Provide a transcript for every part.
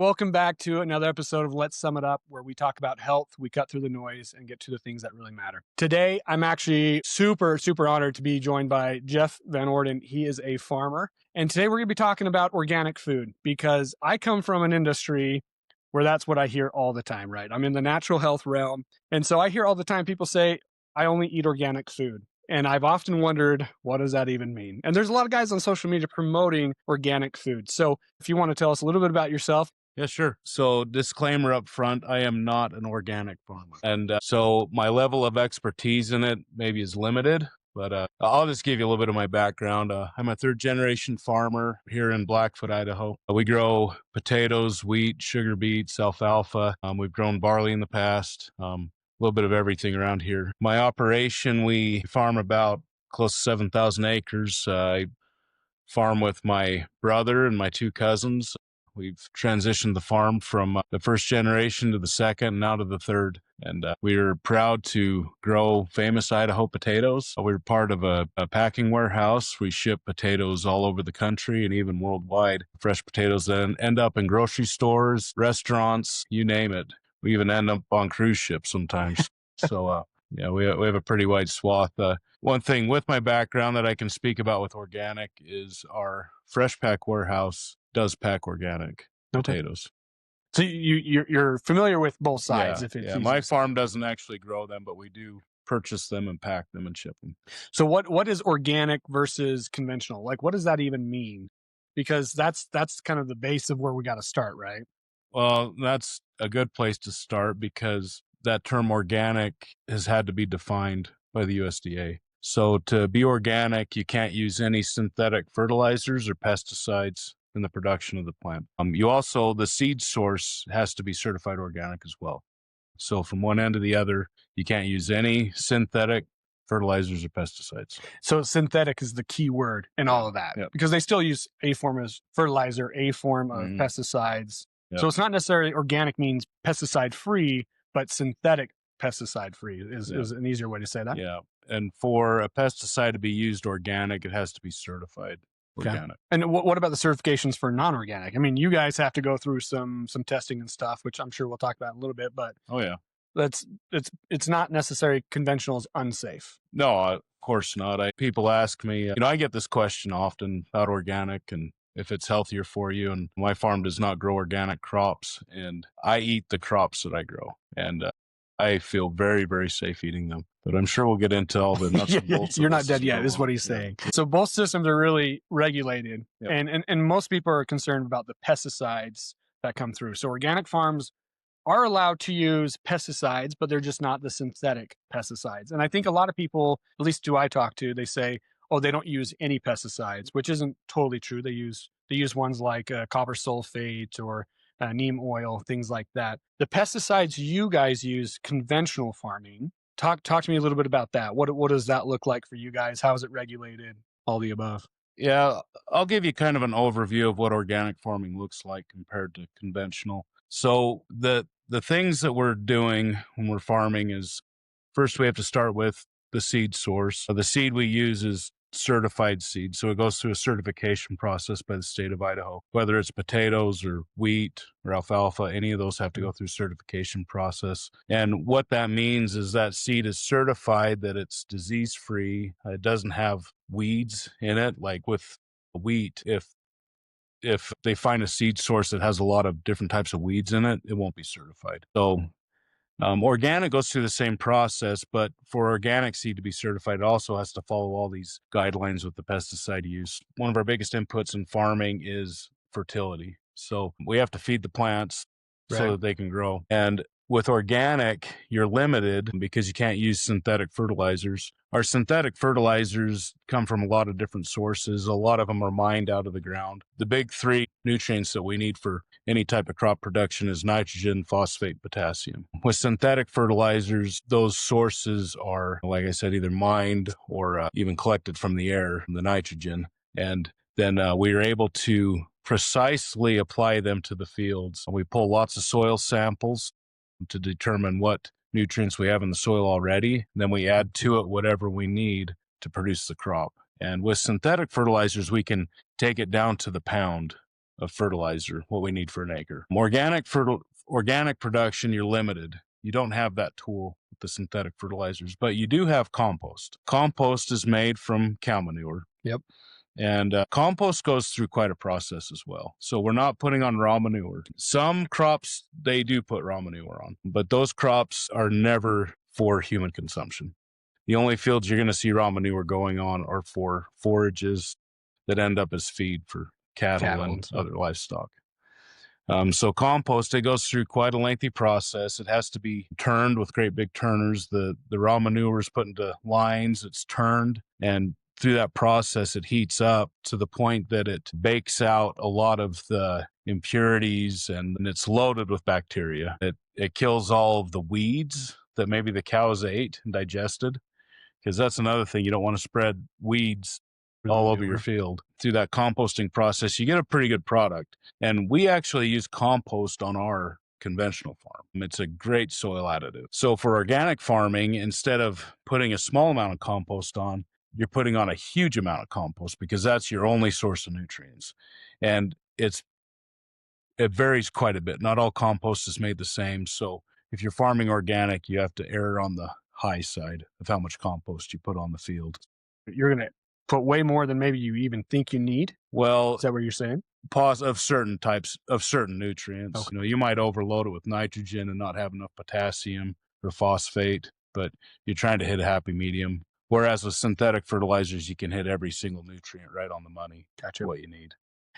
Welcome back to another episode of Let's Sum It Up, where we talk about health, we cut through the noise, and get to the things that really matter. Today, I'm actually super honored to be joined by Jeff van Orden. He is a farmer. And today we're going to be talking about organic food because I come from an industry where that's what I hear all the time, right? I'm in the natural health realm. And so I hear all the time people say, I only eat organic food. And I've often wondered, what does that even mean? And there's a lot of guys on social media promoting organic food. So if you want to tell us a little bit about yourself. Yeah, sure. So disclaimer up front, I am not an organic farmer. And so my level of expertise in it maybe is limited, but I'll just give you a little bit of my background. I'm a third generation farmer here in Blackfoot, Idaho. We grow potatoes, wheat, sugar beets, alfalfa. We've grown barley in the past, a little bit of everything around here. My operation, we farm about close to 7,000 acres. I farm with my brother and my two cousins. We've transitioned the farm from the first generation to the second and now to the third. And we're proud to grow famous Idaho potatoes. We're part of a packing warehouse. We ship potatoes all over the country and even worldwide. Fresh potatoes then end up in grocery stores, restaurants, you name it. We even end up on cruise ships sometimes. So, yeah, we have a pretty wide swath. One thing with my background that I can speak about with organic is our fresh pack warehouse does pack organic potatoes. So you're familiar with both sides. Yeah, my farm doesn't actually grow them, but we do purchase them and pack them and ship them. So what is organic versus conventional? Like, what does that even mean? Because that's kind of the base of where we got to start, right? Well, that's a good place to start because that term organic has had to be defined by the USDA. So to be organic, you can't use any synthetic fertilizers or pesticides in the production of the plant. The seed source has to be certified organic as well. So from one end to the other, you can't use any synthetic fertilizers or pesticides. So synthetic is the key word in all of that, because they still use a form of fertilizer, a form of pesticides. Yep. So it's not necessarily organic means pesticide free, but synthetic pesticide free is an easier way to say that. Yeah. And for a pesticide to be used organic, it has to be certified organic. Okay. And what about the certifications for non-organic? I mean, you guys have to go through some testing and stuff, which I'm sure we'll talk about in a little bit, but it's not necessarily conventional is unsafe. No, of course not. People ask me, I get this question often about organic and if it's healthier for you. And my farm does not grow organic crops, and I eat the crops that I grow. And I feel very, very safe eating them. But I'm sure we'll get into all the nuts and bolts. You're not dead yet, is what he's saying. So both systems are really regulated. Yep. And most people are concerned about the pesticides that come through. So organic farms are allowed to use pesticides, but they're just not the synthetic pesticides. And I think a lot of people, at least who I talk to, they say, oh, they don't use any pesticides, which isn't totally true. They use ones like copper sulfate or neem oil, things like that. The pesticides you guys use, conventional farming, talk to me a little bit about that. What does that look like for you guys? How is it regulated? All the above. Yeah, I'll give you kind of an overview of what organic farming looks like compared to conventional. So the things that we're doing when we're farming is, first we have to start with the seed source. The seed we use is certified seed. So it goes through a certification process by the state of Idaho. Whether it's potatoes or wheat or alfalfa, any of those have to go through certification process. And what that means is that seed is certified that it's disease-free. It doesn't have weeds in it. Like with wheat, if they find a seed source that has a lot of different types of weeds in it, it won't be certified. So organic goes through the same process, but for organic seed to be certified, it also has to follow all these guidelines with the pesticide use. One of our biggest inputs in farming is fertility. So we have to feed the plants so that they can grow. And with organic, you're limited because you can't use synthetic fertilizers. Our synthetic fertilizers come from a lot of different sources. A lot of them are mined out of the ground. The big three nutrients that we need for any type of crop production is nitrogen, phosphate, potassium. With synthetic fertilizers, those sources are, like I said, either mined or even collected from the air, the nitrogen. And then we are able to precisely apply them to the fields. We pull lots of soil samples to determine what nutrients we have in the soil already. Then we add to it whatever we need to produce the crop. And with synthetic fertilizers, we can take it down to the pound of fertilizer, what we need for an acre. Organic production, you're limited. You don't have that tool with the synthetic fertilizers, but you do have compost. Compost is made from cow manure. Yep. And compost goes through quite a process as well. So we're not putting on raw manure. Some crops, they do put raw manure on, but those crops are never for human consumption. The only fields you're going to see raw manure going on are for forages that end up as feed for cattle and other livestock. So compost, it goes through quite a lengthy process. It has to be turned with great big turners. The raw manure is put into lines, it's turned, and through that process, it heats up to the point that it bakes out a lot of the impurities, and it's loaded with bacteria. It kills all of the weeds that maybe the cows ate and digested, because that's another thing. You don't want to spread weeds all over your field. Through that composting process, you get a pretty good product. And we actually use compost on our conventional farm. It's a great soil additive. So for organic farming, instead of putting a small amount of compost on, you're putting on a huge amount of compost, because that's your only source of nutrients. And it varies quite a bit. Not all compost is made the same. So if you're farming organic, you have to err on the high side of how much compost you put on the field. You're going to put way more than maybe you even think you need? Well, is that what you're saying? Of certain types of certain nutrients. Okay. You might overload it with nitrogen and not have enough potassium or phosphate, but you're trying to hit a happy medium. Whereas with synthetic fertilizers, you can hit every single nutrient right on the money. Gotcha. What you need.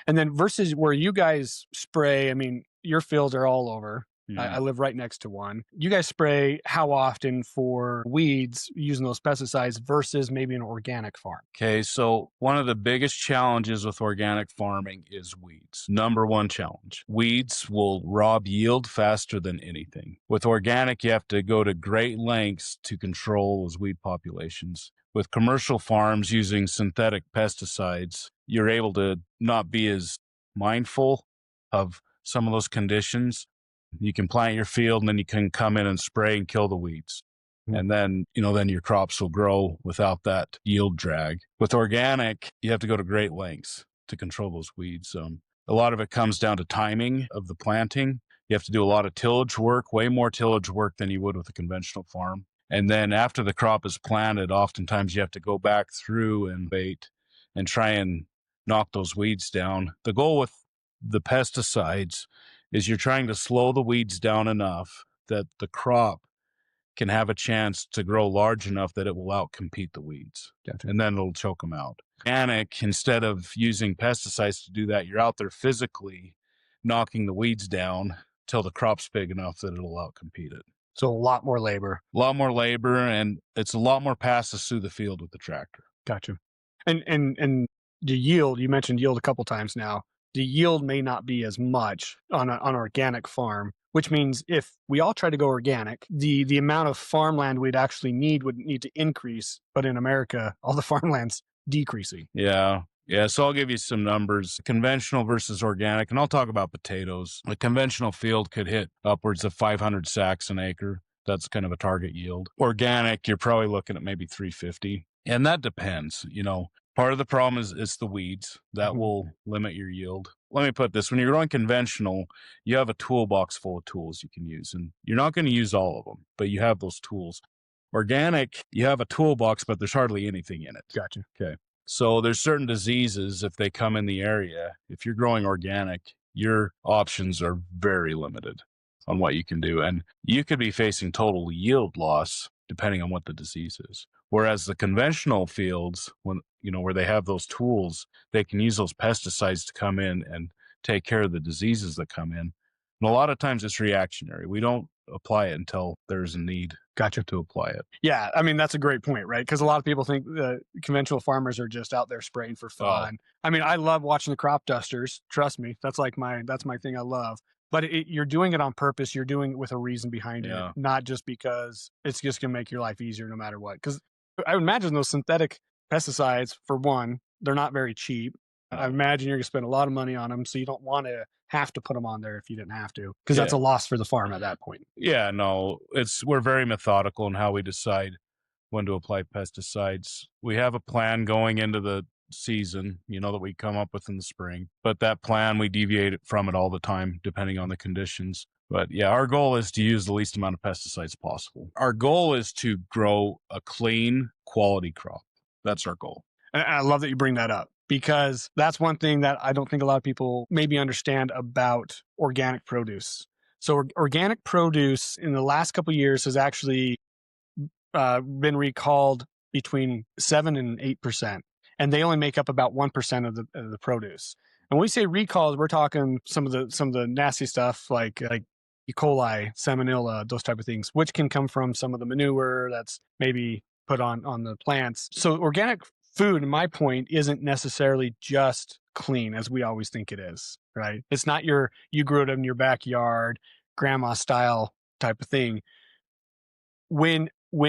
And then versus where you guys spray, I mean, your fields are all over. I live right next to one. You guys spray how often for weeds using those pesticides versus maybe an organic farm? Okay, so one of the biggest challenges with organic farming is weeds. Number one challenge. Weeds will rob yield faster than anything. With organic, you have to go to great lengths to control those weed populations. With commercial farms using synthetic pesticides, you're able to not be as mindful of some of those conditions. You can plant your field and then you can come in and spray and kill the weeds. And then, then your crops will grow without that yield drag. With organic, you have to go to great lengths to control those weeds. A lot of it comes down to timing of the planting. You have to do a lot of tillage work, way more tillage work than you would with a conventional farm. And then after the crop is planted, oftentimes you have to go back through and bait and try and knock those weeds down. The goal with the pesticides is you're trying to slow the weeds down enough that the crop can have a chance to grow large enough that it will outcompete the weeds. Gotcha. And then it'll choke them out. Organic, instead of using pesticides to do that, you're out there physically knocking the weeds down till the crop's big enough that it'll outcompete it. So a lot more labor. A lot more labor, and it's a lot more passes through the field with the tractor. Gotcha. And the yield, you mentioned yield a couple times now. The yield may not be as much on an organic farm, which means if we all try to go organic, the amount of farmland we'd actually need would need to increase. But in America, all the farmland's decreasing. Yeah. So I'll give you some numbers. Conventional versus organic, and I'll talk about potatoes. A conventional field could hit upwards of 500 sacks an acre. That's kind of a target yield. Organic, you're probably looking at maybe 350. And that depends, Part of the problem is the weeds. That will limit your yield. Let me put it this. When you're growing conventional, you have a toolbox full of tools you can use, and you're not going to use all of them, but you have those tools. Organic, you have a toolbox, but there's hardly anything in it. Gotcha. Okay. So there's certain diseases, if they come in the area, if you're growing organic, your options are very limited on what you can do. And you could be facing total yield loss depending on what the disease is. Whereas the conventional fields, where they have those tools, they can use those pesticides to come in and take care of the diseases that come in. And a lot of times it's reactionary. We don't apply it until there's a need to apply it. Yeah, I mean, that's a great point, right? Because a lot of people think conventional farmers are just out there spraying for fun. I mean, I love watching the crop dusters. Trust me, that's my thing I love. But you're doing it on purpose. You're doing it with a reason behind it, not just because it's just going to make your life easier no matter what. Because I would imagine those synthetic pesticides, for one, they're not very cheap. I imagine you're going to spend a lot of money on them, so you don't want to have to put them on there if you didn't have to, because that's a loss for the farm at that point. Yeah, no, we're very methodical in how we decide when to apply pesticides. We have a plan going into the season, that we come up with in the spring. But that plan, we deviate from it all the time, depending on the conditions. But yeah, our goal is to use the least amount of pesticides possible. Our goal is to grow a clean, quality crop. That's our goal. And I love that you bring that up, because that's one thing that I don't think a lot of people maybe understand about organic produce. So organic produce in the last couple of years has actually been recalled between 7 and 8%, and they only make up about 1% of the produce. And when we say recalls, we're talking some of the nasty stuff like E. coli, salmonella, those type of things, which can come from some of the manure that's maybe put on the plants. So organic food, in my point, isn't necessarily just clean as we always think it is, right? It's not you grew it in your backyard, grandma style type of thing. When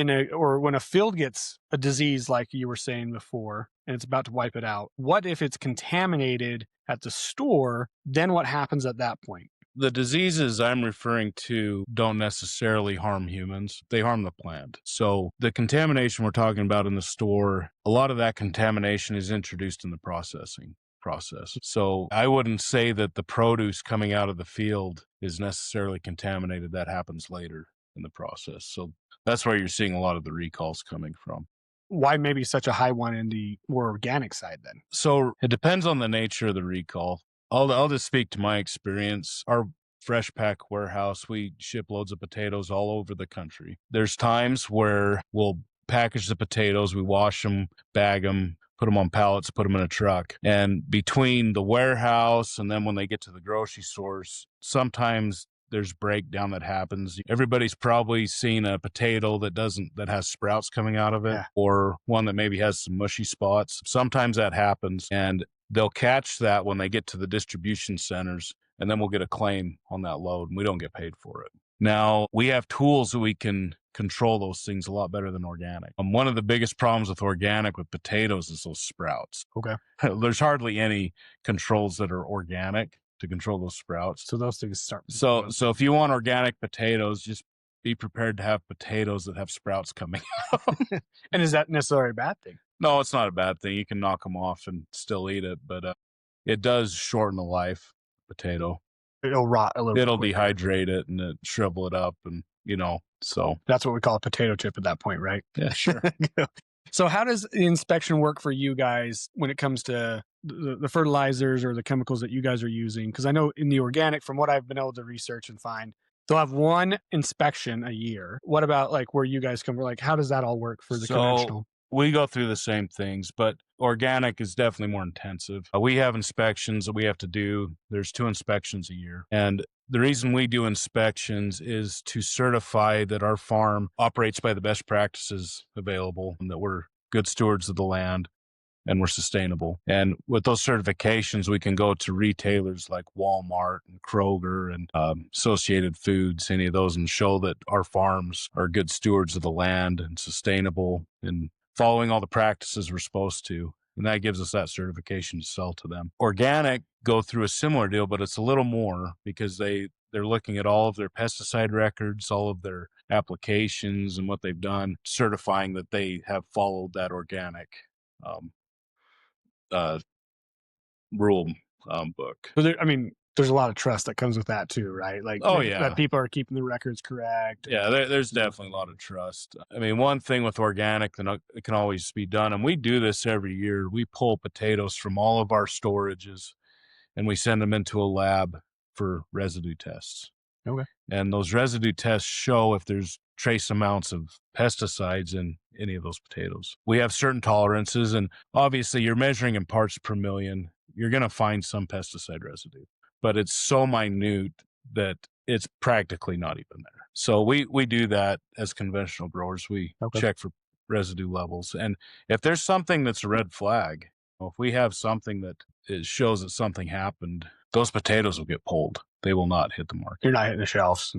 a field gets a disease like you were saying before, and it's about to wipe it out, what if it's contaminated at the store? Then what happens at that point? The diseases I'm referring to don't necessarily harm humans. They harm the plant. So the contamination we're talking about in the store, a lot of that contamination is introduced in the processing process. So I wouldn't say that the produce coming out of the field is necessarily contaminated. That happens later in the process. So that's where you're seeing a lot of the recalls coming from. Why maybe such a high one in the more organic side then? So it depends on the nature of the recall. I'll just speak to my experience. Our fresh pack warehouse, we ship loads of potatoes all over the country. There's times where we'll package the potatoes, we wash them, bag them, put them on pallets, put them in a truck. And between the warehouse and then when they get to the grocery stores, sometimes there's breakdown that happens. Everybody's probably seen a potato that has sprouts coming out of it, or one that maybe has some mushy spots. Sometimes that happens, and they'll catch that when they get to the distribution centers, and then we'll get a claim on that load, and we don't get paid for it. Now, we have tools that we can control those things a lot better than organic. One of the biggest problems with organic with potatoes is those sprouts. Okay. There's hardly any controls that are organic to control those sprouts. So those things start. So if you want organic potatoes, just be prepared to have potatoes that have sprouts coming out. And is that necessarily a bad thing? No, it's not a bad thing. You can knock them off and still eat it, but it does shorten the life of potato. It'll rot a little. It'll dehydrate it and it shrivel it up, and so that's what we call a potato chip at that point, right? Yeah, sure. So how does the inspection work for you guys when it comes to the fertilizers or the chemicals that you guys are using? Because I know in the organic, from what I've been able to research and find, they'll have one inspection a year. What about like where you guys come? Like, how does that all work for the conventional? We go through the same things, but organic is definitely more intensive. We have inspections that we have to do. There's 2 inspections a year. And the reason we do inspections is to certify that our farm operates by the best practices available and that we're good stewards of the land and we're sustainable. And with those certifications, we can go to retailers like Walmart and Kroger and Associated Foods, any of those, and show that our farms are good stewards of the land and sustainable and following all the practices we're supposed to. And that gives us that certification to sell to them. Organic go through a similar deal, but it's a little more because they're looking at all of their pesticide records, all of their applications and what they've done, certifying that they have followed that organic rule book. So there's a lot of trust that comes with that too, right? Like, that people are keeping the records correct. Yeah, there's definitely a lot of trust. One thing with organic that it can always be done, and we do this every year, we pull potatoes from all of our storages and we send them into a lab for residue tests. Okay. And those residue tests show if there's trace amounts of pesticides in any of those potatoes. We have certain tolerances, and obviously you're measuring in parts per million. You're going to find some pesticide residue, but it's so minute that it's practically not even there. So we do that as conventional growers. We check for residue levels. And if there's something that's a red flag, if we have something that shows that something happened, those potatoes will get pulled. They will not hit the market. You're not hitting the shelves.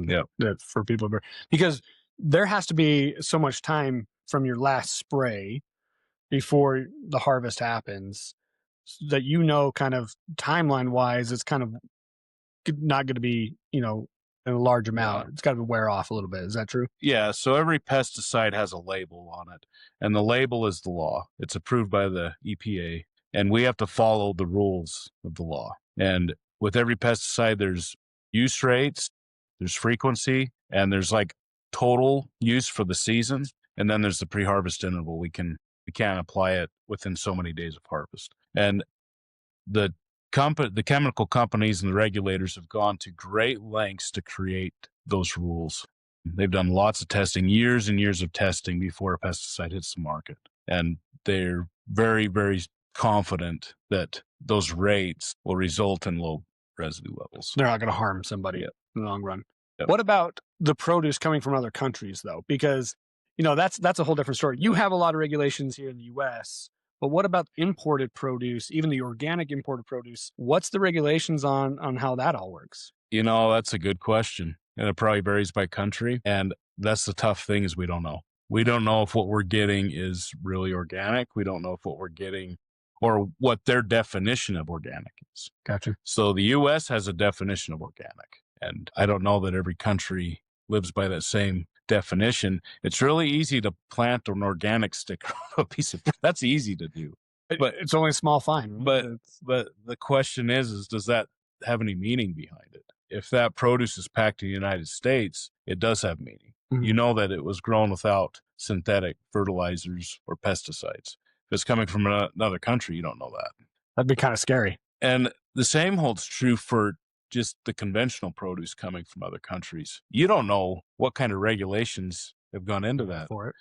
For people, because there has to be so much time from your last spray before the harvest happens that kind of timeline wise, it's kind of not going to be, in a large amount. It's got to wear off a little bit. Is that true? Yeah. So every pesticide has a label on it, and the label is the law. It's approved by the EPA. and we have to follow the rules of the law. And with every pesticide, there's use rates, there's frequency, and there's like total use for the season. And then there's the pre-harvest interval. We can't apply it within so many days of harvest. And the chemical companies and the regulators have gone to great lengths to create those rules. They've done lots of testing, years and years of testing before a pesticide hits the market. And they're very, very confident that those rates will result in low residue levels. They're not going to harm somebody in the long run. Yep. What about the produce coming from other countries, though? Because, that's a whole different story. You have a lot of regulations here in the U.S., but what about imported produce, even the organic imported produce? What's the regulations on how that all works? That's a good question. And it probably varies by country. And that's the tough thing is we don't know. We don't know if what we're getting is really organic. We don't know if what we're getting or what their definition of organic is. Gotcha. So the U.S. has a definition of organic. And I don't know that every country lives by that same definition. It's really easy to plant an organic sticker on a piece of, that's easy to do. But it's only a small fine. But the question is does that have any meaning behind it? If that produce is packed in the United States, it does have meaning. Mm-hmm. You know that it was grown without synthetic fertilizers or pesticides. If it's coming from another country, you don't know that. That'd be kind of scary. And the same holds true for just the conventional produce coming from other countries. You don't know what kind of regulations have gone into that. For it.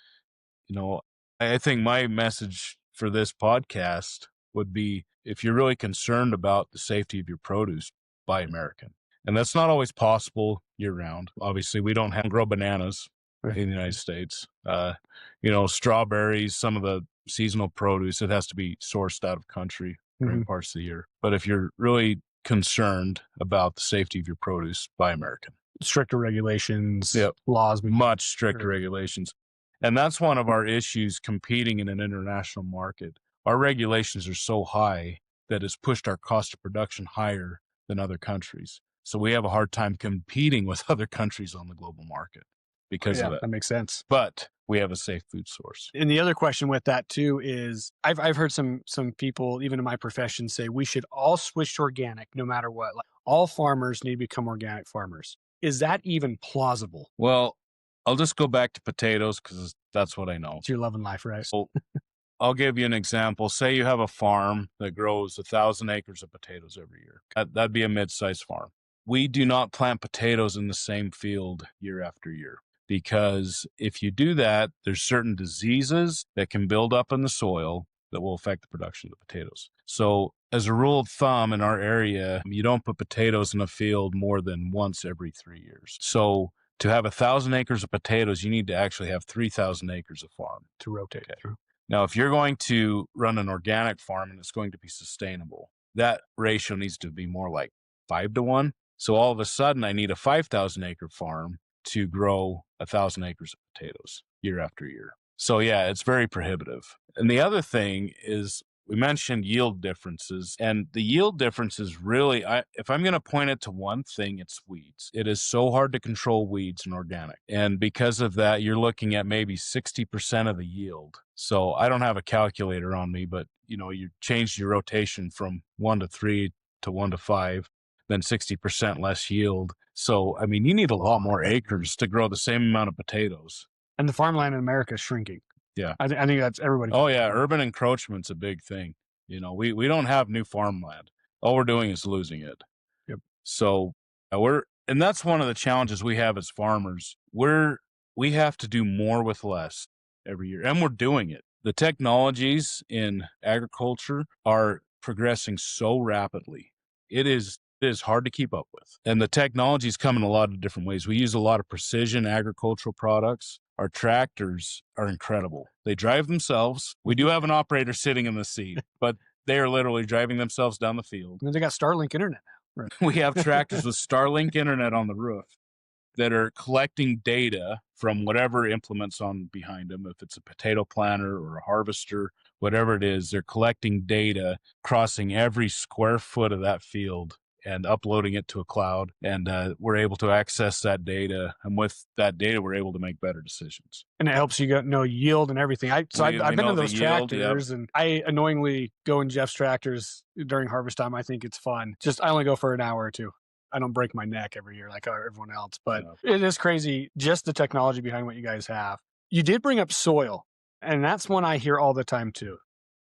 I think my message for this podcast would be, if you're really concerned about the safety of your produce, buy American. And that's not always possible year round. Obviously, we don't grow bananas in the United States. Strawberries, some of the seasonal produce, it has to be sourced out of country during parts of the year. But if you're really concerned about the safety of your produce, buy American. Stricter regulations, laws. Much stricter regulations. And that's one of our issues competing in an international market. Our regulations are so high that it's pushed our cost of production higher than other countries. So we have a hard time competing with other countries on the global market because of it. That makes sense. But we have a safe food source. And the other question with that too is, I've heard some people, even in my profession, say we should all switch to organic no matter what. Like, all farmers need to become organic farmers. Is that even plausible? Well, I'll just go back to potatoes because that's what I know. It's your love and life, right? So I'll give you an example. Say you have a farm that grows 1,000 acres of potatoes every year. That'd be a mid-sized farm. We do not plant potatoes in the same field year after year, because if you do that, there's certain diseases that can build up in the soil that will affect the production of the potatoes. So as a rule of thumb in our area, you don't put potatoes in a field more than once every 3 years. So to have 1,000 acres of potatoes, you need to actually have 3,000 acres of farm to rotate through. Now, if you're going to run an organic farm and it's going to be sustainable, that ratio needs to be more like 5-to-1. So all of a sudden, I need a 5,000 acre farm to grow 1,000 acres of potatoes year after year. So yeah, it's very prohibitive. And the other thing is, we mentioned yield differences, and the yield differences really, if I'm going to point it to one thing, it's weeds. It is so hard to control weeds in organic. And because of that, you're looking at maybe 60% of the yield. So I don't have a calculator on me, but you change your rotation from 1 to 3 to 1 to 5, then 60% less yield. So, you need a lot more acres to grow the same amount of potatoes. And the farmland in America is shrinking. Yeah. I think that's everybody. Oh, yeah. Urban encroachment's a big thing. We don't have new farmland. All we're doing is losing it. Yep. So and that's one of the challenges we have as farmers. We have to do more with less every year, and we're doing it. The technologies in agriculture are progressing so rapidly. It is hard to keep up with. And the technologies come in a lot of different ways. We use a lot of precision agricultural products. Our tractors are incredible. They drive themselves. We do have an operator sitting in the seat, but they are literally driving themselves down the field. And they got Starlink internet now. Right. We have tractors with Starlink internet on the roof that are collecting data from whatever implements on behind them. If it's a potato planter or a harvester, whatever it is, they're collecting data, crossing every square foot of that field and uploading it to a cloud. And we're able to access that data. And with that data, we're able to make better decisions. And it helps you know yield and everything. I've been in those tractors, and I annoyingly go in Jeff's tractors during harvest time. I think it's fun. I only go for an hour or two. I don't break my neck every year like everyone else, but it is crazy just the technology behind what you guys have. You did bring up soil, and that's one I hear all the time too.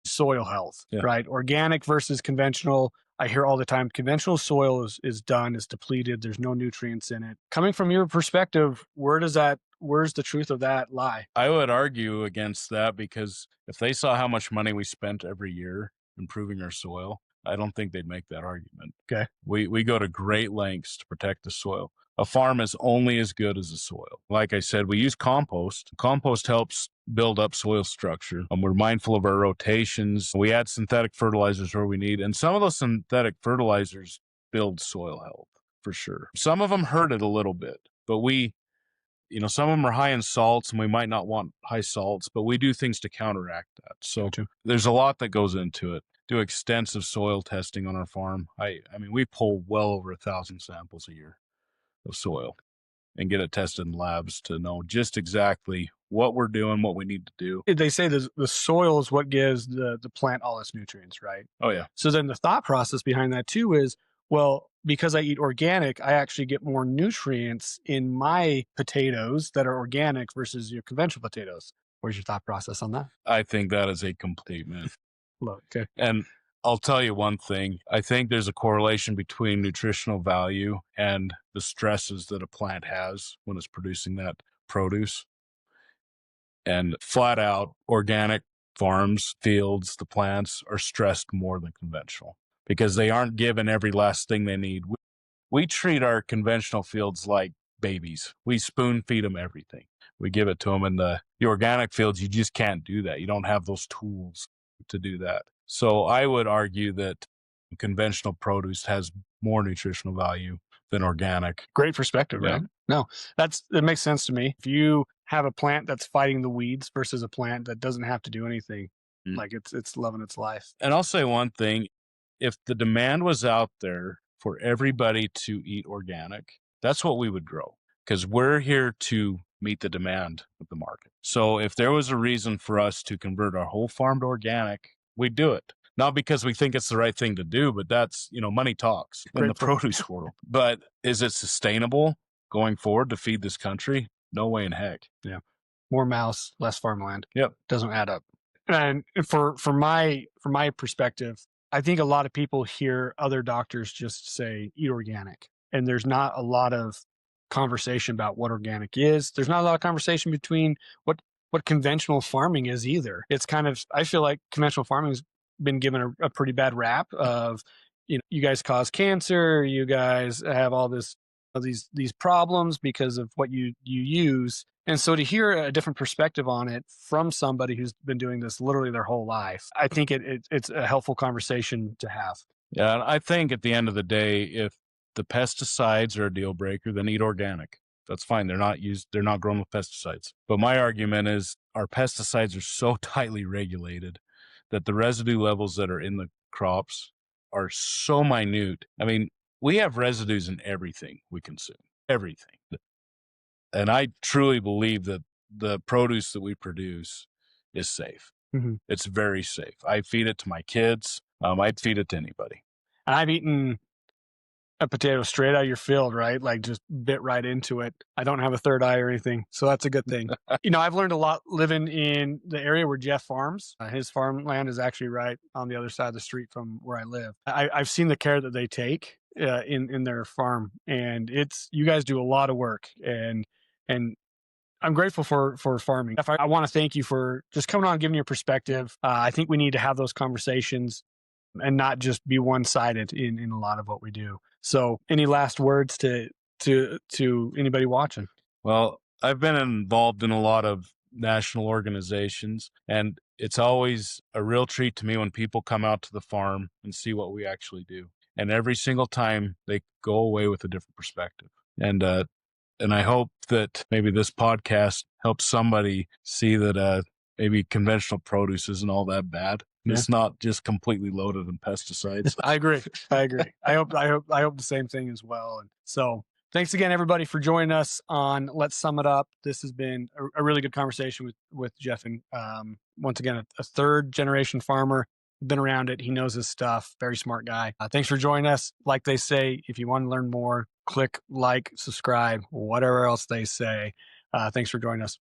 Soil health, right? Organic versus conventional. I hear all the time conventional soil is depleted. There's no nutrients in it. Coming from your perspective, where's the truth of that lie? I would argue against that, because if they saw how much money we spent every year improving our soil, I don't think they'd make that argument. Okay. We go to great lengths to protect the soil. A farm is only as good as the soil. Like I said, we use compost. Compost helps build up soil structure. We're mindful of our rotations. We add synthetic fertilizers where we need, and some of those synthetic fertilizers build soil health for sure. Some of them hurt it a little bit, but some of them are high in salts, and we might not want high salts, but we do things to counteract that. So there's a lot that goes into it. Do extensive soil testing on our farm. I mean, we pull well over 1,000 samples a year of soil and get it tested in labs to know just exactly what we're doing, what we need to do. They say the soil is what gives the plant all its nutrients, right? Oh, yeah. So then the thought process behind that too is, well, because I eat organic, I actually get more nutrients in my potatoes that are organic versus your conventional potatoes. Where's your thought process on that? I think that is a complete myth. Okay. And I'll tell you one thing. I think there's a correlation between nutritional value and the stresses that a plant has when it's producing that produce. And flat out, organic farms, fields, the plants are stressed more than conventional because they aren't given every last thing they need. We treat our conventional fields like babies. We spoon feed them everything. We give it to them. In the organic fields, you just can't do that. You don't have those tools to do that. So I would argue that conventional produce has more nutritional value than organic. Great perspective, right? No, it makes sense to me. If you have a plant that's fighting the weeds versus a plant that doesn't have to do anything, like it's loving its life. And I'll say one thing. If the demand was out there for everybody to eat organic, that's what we would grow, because we're here to meet the demand of the market. So if there was a reason for us to convert our whole farm to organic, we'd do it. Not because we think it's the right thing to do, but that's, money talks in the produce world. But is it sustainable going forward to feed this country? No way in heck. Yeah. More mouths, less farmland. Yep. Doesn't add up. And from my perspective, I think a lot of people hear other doctors just say, eat organic. And there's not a lot of conversation about what organic is. There's not a lot of conversation between what conventional farming is either. It's kind of, I feel like conventional farming has been given a pretty bad rap of, you guys cause cancer, you guys have all these problems because of what you use. And so to hear a different perspective on it from somebody who's been doing this literally their whole life, I think it's a helpful conversation to have. Yeah, and I think at the end of the day, if the pesticides are a deal breaker, then eat organic. That's fine. They're not grown with pesticides. But my argument is our pesticides are so tightly regulated that the residue levels that are in the crops are so minute. I mean, we have residues in everything we consume, everything. And I truly believe that the produce that we produce is safe. Mm-hmm. It's very safe. I feed it to my kids. I'd feed it to anybody. And I've eaten a potato straight out of your field, right? Like just bit right into it. I don't have a third eye or anything, so that's a good thing. I've learned a lot living in the area where Jeff farms. His farmland is actually right on the other side of the street from where I live. I've seen the care that they take in their farm, and you guys do a lot of work, and I'm grateful for farming. I want to thank you for just coming on and giving your perspective. I think we need to have those conversations and not just be one-sided in a lot of what we do. So any last words to anybody watching? Well, I've been involved in a lot of national organizations, and it's always a real treat to me when people come out to the farm and see what we actually do. And every single time they go away with a different perspective. And I hope that maybe this podcast helps somebody see that maybe conventional produce isn't all that bad. It's not just completely loaded in pesticides. I agree. I hope the same thing as well. And so thanks again, everybody, for joining us on Let's Sum It Up. This has been a really good conversation with Jeff, and once again, a third generation farmer, been around it. He knows his stuff. Very smart guy. Thanks for joining us. Like they say, if you want to learn more, click like, subscribe, whatever else they say. Thanks for joining us.